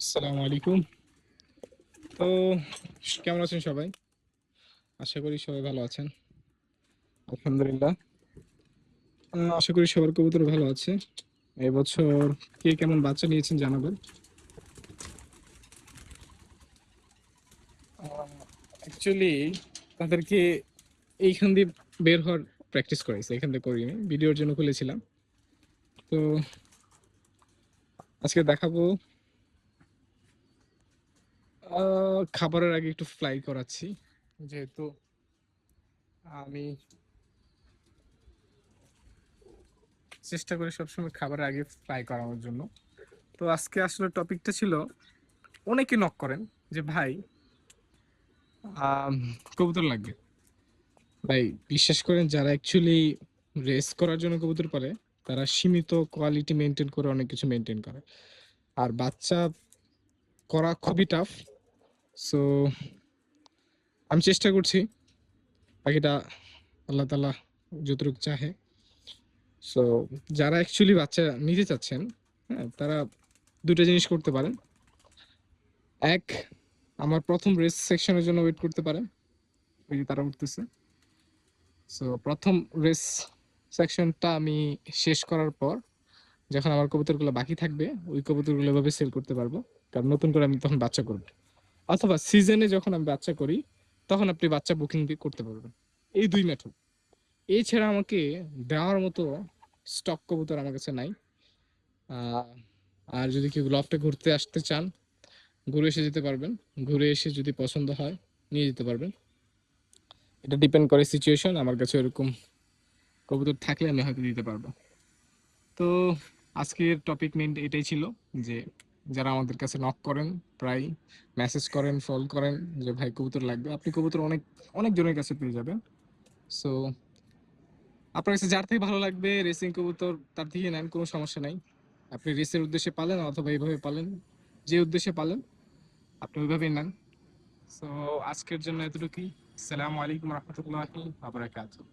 আসসালামু আলাইকুম। তো কেমন আছেন সবাই? আশা করি সবাই ভালো আছেন। আলহামদুলিল্লাহ। আশা করি সবার কবুতর ভালো আছে। এবছর কে কেমন বাচ্চা নিয়েছেন জানাবেন। অ্যাকচুয়ালি তাদেরকে এইখান দিয়ে বের হওয়ার প্র্যাকটিস করাইছে, এখান থেকে করিনি, ভিডিওর জন্য খুলেছিলাম। তো আজকে দেখাবো। খাবারের আগে একটু ফ্লাই করাচ্ছি, যেহেতু আমি চেষ্টা করি সবসময় খাবারের আগে ফ্লাই করানোর জন্য। তো আজকে আসলে টপিকটা ছিল, অনেকে নক করেন যে ভাই আম, কবুতর লাগবে। ভাই বিশ্বাস করেন, যারা অ্যাকচুয়ালি রেস করার জন্য কবুতর পালে তারা সীমিত কোয়ালিটি মেনটেন করে অনেক কিছু মেনটেন করে, আর বাচ্চা করা খুবই টাফ। সো আমি চেষ্টা করছি বাকিটা আল্লাহ তাআলা যতটুকু চাহে। সো যারা অ্যাকচুয়ালি বাচ্চা নিতে চাচ্ছেন, হ্যাঁ, তারা দুটো জিনিস করতে পারেন। এক, আমার প্রথম রেস সেকশনের জন্য ওয়েট করতে পারেন, ওই যে তারা উঠতেছে। সো প্রথম রেস সেকশনটা আমি শেষ করার পর যখন আমার কবুতরগুলো বাকি থাকবে, ওই কবুতরগুলো এভাবে সেল করতে পারবো, কারণ নতুন করে আমি তখন বাচ্চা করবো। অথবা সিজনে যখন আমি বাচ্চা করি, তখন আপনি বাচ্চা বুকিং দিয়ে করতে পারবেন। এই দুই মেথড। এছাড়া আমাকে দেওয়ার মতো স্টক কবুতর আমার কাছে নাই। আহ, আর যদি কেউ লফটে ঘুরতে আসতে চান, ঘুরে এসে যেতে পারবেন। ঘুরে এসে যদি পছন্দ হয়, নিয়ে যেতে পারবেন। এটা ডিপেন্ড করে সিচুয়েশন। আমার কাছে এরকম কবুতর থাকলে আমি হয়তো দিতে পারবো। তো আজকের টপিক মেইন এটাই ছিল, যে যারা আমাদের কাছে নক করেন, প্রায় মেসেজ করেন, ফলো করেন যে ভাই কবুতর লাগবে, আপনি কবুতর অনেক অনেক জনের কাছে পেয়ে যাবেন। সো আপনার কাছে যার থেকে ভালো লাগবে রেসিং কবুতর, তার থেকে নেন, কোনো সমস্যা নাই। আপনি রেসের উদ্দেশ্যে পালেন অথবা এইভাবে পালেন, যে উদ্দেশ্যে পালেন আপনি ওইভাবেই নেন। সো আজকের জন্য এতটুকুই। আসসালামু আলাইকুম রহমতুল্লাহি ওয়া বারাকাতুহু।